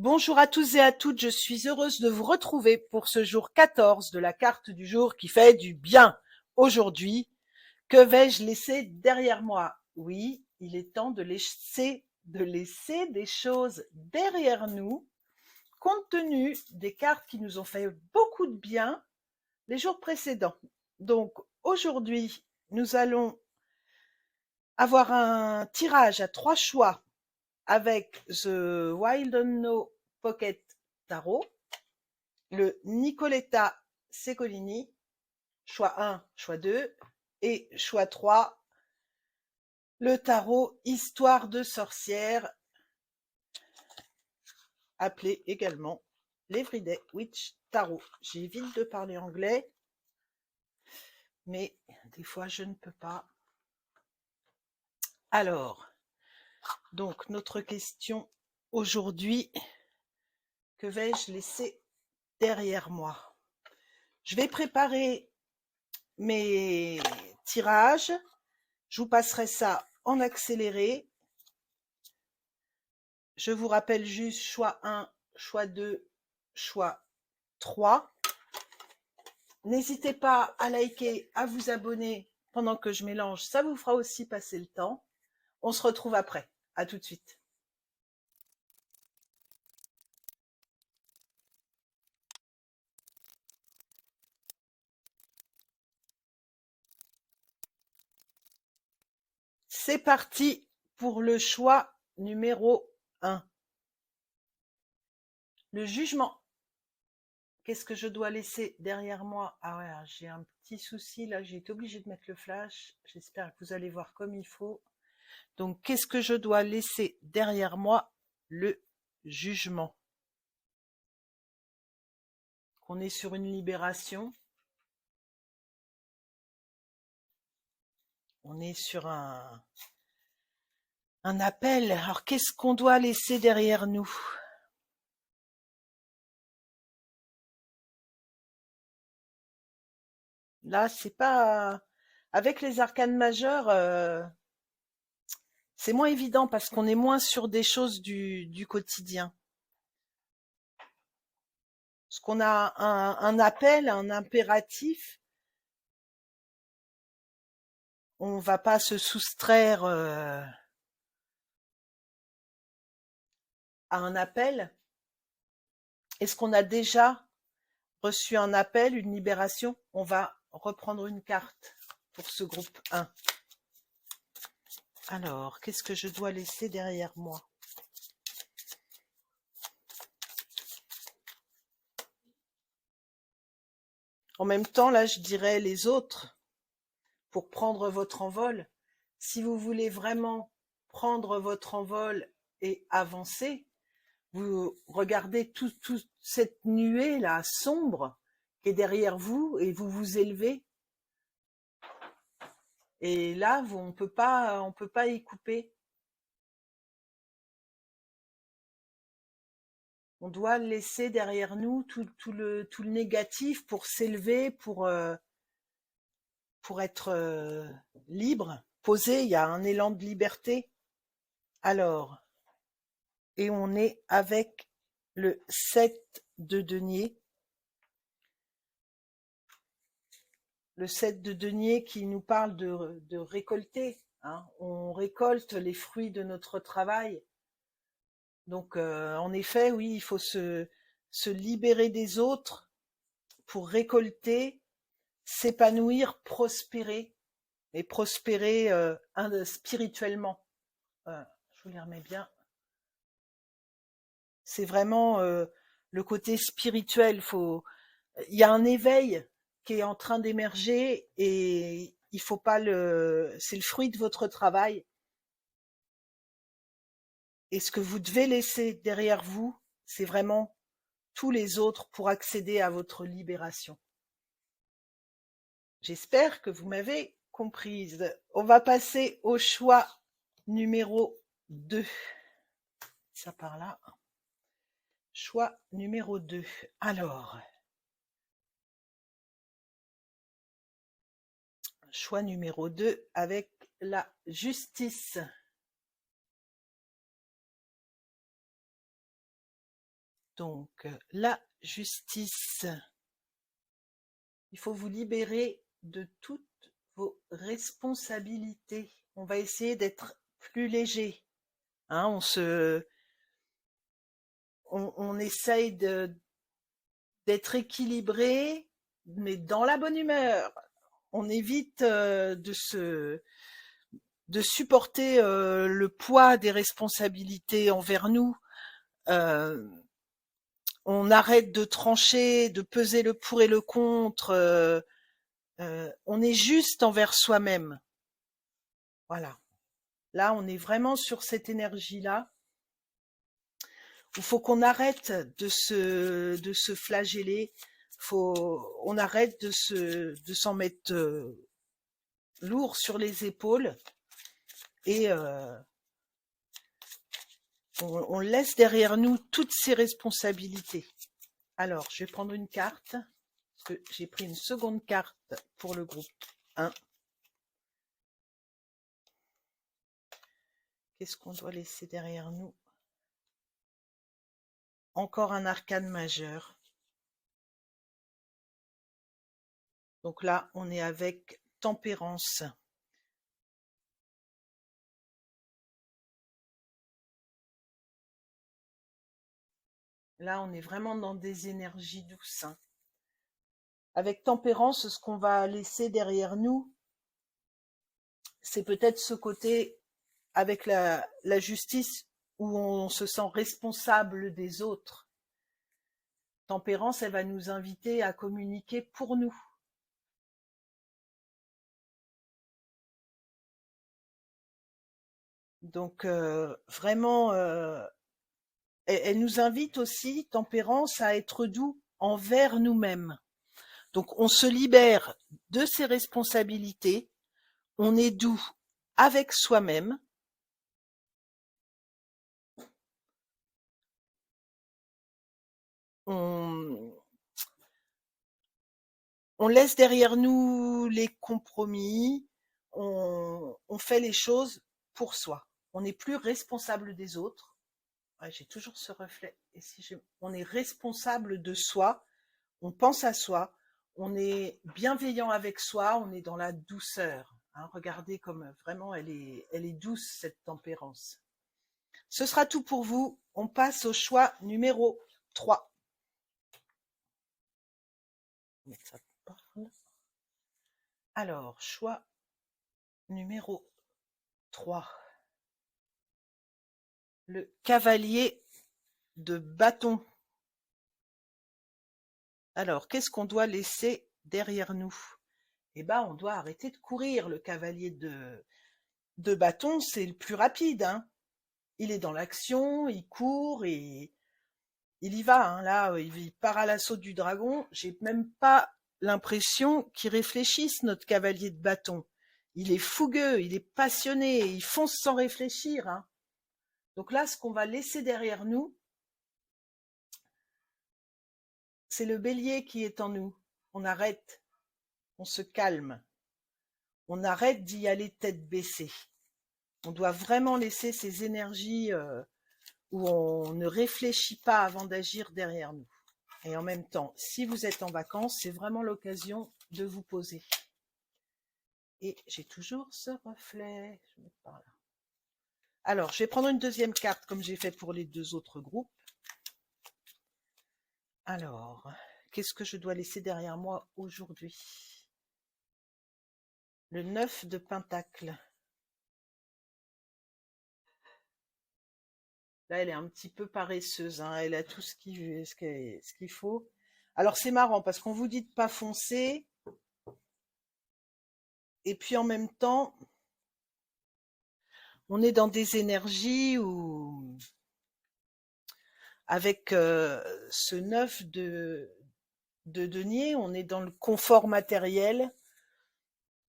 Bonjour à tous et à toutes, je suis heureuse de vous retrouver pour ce jour 14 de la carte du jour qui fait du bien. Aujourd'hui, que vais-je laisser derrière moi? Oui, il est temps de laisser des choses derrière nous, compte tenu des cartes qui nous ont fait beaucoup de bien les jours précédents. Donc aujourd'hui, nous allons avoir un tirage à 3 choix avec The Wild Unknown Pocket Tarot, le Nicoletta Secolini, choix 1, choix 2, et choix 3, le tarot Histoire de sorcière, appelé également l'Everyday Witch Tarot. J'évite de parler anglais, mais des fois je ne peux pas. Alors, donc notre question aujourd'hui, que vais-je laisser derrière moi? Je vais préparer mes tirages. Je vous passerai ça en accéléré. Je vous rappelle juste choix 1, choix 2, choix 3. N'hésitez pas à liker, à vous abonner pendant que je mélange. Ça vous fera aussi passer le temps. On se retrouve après. À tout de suite. C'est parti pour le choix numéro 1. Le jugement. Qu'est-ce que je dois laisser derrière moi? Ah ouais, j'ai un petit souci là, j'ai été obligée de mettre le flash. J'espère que vous allez voir comme il faut. Donc, qu'est-ce que je dois laisser derrière moi? Le jugement. On est sur une libération. On est sur un appel. Alors, qu'est-ce qu'on doit laisser derrière nous? Là, c'est pas... Avec les arcanes majeures, c'est moins évident parce qu'on est moins sur des choses du quotidien. Parce qu'on a un appel, un impératif, on va pas se soustraire à un appel. Est-ce qu'on a déjà reçu un appel, une libération? On va reprendre une carte pour ce groupe 1. Alors, qu'est-ce que je dois laisser derrière moi? En même temps, là, je dirais les autres, pour prendre votre envol. Si vous voulez vraiment prendre votre envol et avancer, vous regardez toute cette nuée là sombre qui est derrière vous et vous vous élevez. Et là, on peut pas y couper. On doit laisser derrière nous tout le négatif pour s'élever, pour être libre, posé. Il y a un élan de liberté. Alors, et on est avec le 7 de denier. Le 7 de denier qui nous parle de récolter. Hein. On récolte les fruits de notre travail. Donc, en effet, oui, il faut se libérer des autres pour récolter, s'épanouir, prospérer, et prospérer spirituellement. Je vous les remets bien. C'est vraiment le côté spirituel. Il y a un éveil qui est en train d'émerger et il faut pas c'est le fruit de votre travail. Et ce que vous devez laisser derrière vous, c'est vraiment tous les autres pour accéder à votre libération. J'espère que vous m'avez comprise. On va passer au choix numéro 2. Ça par là. Choix numéro 2. Alors, choix numéro 2 avec la justice. Donc, la justice. Il faut vous libérer de toutes vos responsabilités. On va essayer d'être plus léger. Hein, on essaye d'être équilibré, mais dans la bonne humeur. On évite de supporter le poids des responsabilités envers nous. On arrête de trancher, de peser le pour et le contre. On est juste envers soi-même. Voilà. Là, on est vraiment sur cette énergie-là. Il faut qu'on arrête de se flageller. On arrête de s'en mettre lourd sur les épaules et on laisse derrière nous toutes ces responsabilités. Alors, je vais prendre une carte, parce que j'ai pris une seconde carte pour le groupe 1. Qu'est-ce qu'on doit laisser derrière nous? Encore un arcane majeur. Donc là, on est avec tempérance. Là, on est vraiment dans des énergies douces. Avec tempérance, ce qu'on va laisser derrière nous, c'est peut-être ce côté avec la justice où on se sent responsable des autres. Tempérance, elle va nous inviter à communiquer pour nous. Donc vraiment, elle nous invite aussi, tempérance, à être doux envers nous-mêmes. Donc on se libère de ses responsabilités, on est doux avec soi-même. On laisse derrière nous les compromis, on fait les choses pour soi. On n'est plus responsable des autres. Ouais, j'ai toujours ce reflet. Et si on est responsable de soi, on pense à soi, on est bienveillant avec soi, on est dans la douceur. Hein, regardez comme vraiment elle est douce, cette tempérance. Ce sera tout pour vous. On passe au choix numéro 3. Ça parle. Alors, choix numéro 3. Le cavalier de bâton. Alors, qu'est-ce qu'on doit laisser derrière nous? Eh ben, on doit arrêter de courir. Le cavalier de bâton, c'est le plus rapide. Hein. Il est dans l'action, il court et il y va. Hein. Là, il part à l'assaut du dragon. J'ai même pas l'impression qu'il réfléchisse, notre cavalier de bâton. Il est fougueux, il est passionné, il fonce sans réfléchir. Hein. Donc là, ce qu'on va laisser derrière nous, c'est le bélier qui est en nous. On arrête, on se calme, on arrête d'y aller tête baissée. On doit vraiment laisser ces énergies où on ne réfléchit pas avant d'agir derrière nous. Et en même temps, si vous êtes en vacances, c'est vraiment l'occasion de vous poser. Et j'ai toujours ce reflet. Je vais mettre par là. Alors, je vais prendre une deuxième carte comme j'ai fait pour les deux autres groupes. Alors, qu'est-ce que je dois laisser derrière moi aujourd'hui? Le 9 de Pentacle. Là, elle est un petit peu paresseuse. Hein. Elle a tout ce qu'il faut. Alors, c'est marrant parce qu'on vous dit de pas foncer. Et puis, en même temps, on est dans des énergies où, avec ce 9 de denier, on est dans le confort matériel.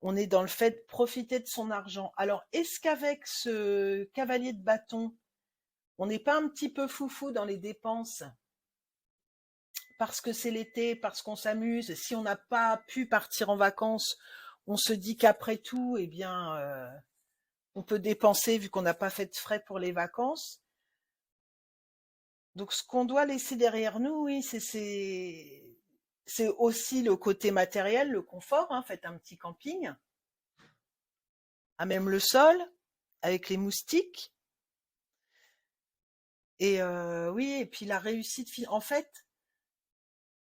On est dans le fait de profiter de son argent. Alors, est-ce qu'avec ce cavalier de bâton, on n'est pas un petit peu foufou dans les dépenses? Parce que c'est l'été, parce qu'on s'amuse. Si on n'a pas pu partir en vacances, on se dit qu'après tout, eh bien, on peut dépenser vu qu'on n'a pas fait de frais pour les vacances. Donc ce qu'on doit laisser derrière nous, oui, c'est aussi le côté matériel, le confort, hein. Faites un petit camping, à même le sol, avec les moustiques. Et oui, et puis la réussite, en fait,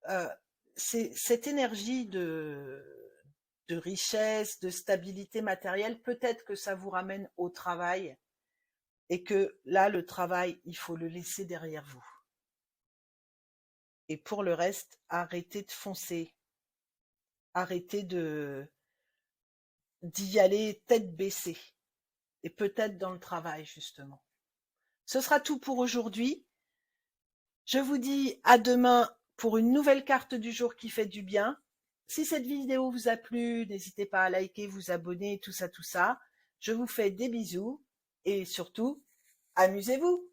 euh, c'est cette énergie de richesse, de stabilité matérielle, peut-être que ça vous ramène au travail et que là, le travail, il faut le laisser derrière vous. Et pour le reste, arrêtez de foncer, arrêtez d'y aller tête baissée et peut-être dans le travail, justement. Ce sera tout pour aujourd'hui. Je vous dis à demain pour une nouvelle carte du jour qui fait du bien. Si cette vidéo vous a plu, n'hésitez pas à liker, vous abonner, tout ça, tout ça. Je vous fais des bisous et surtout, amusez-vous.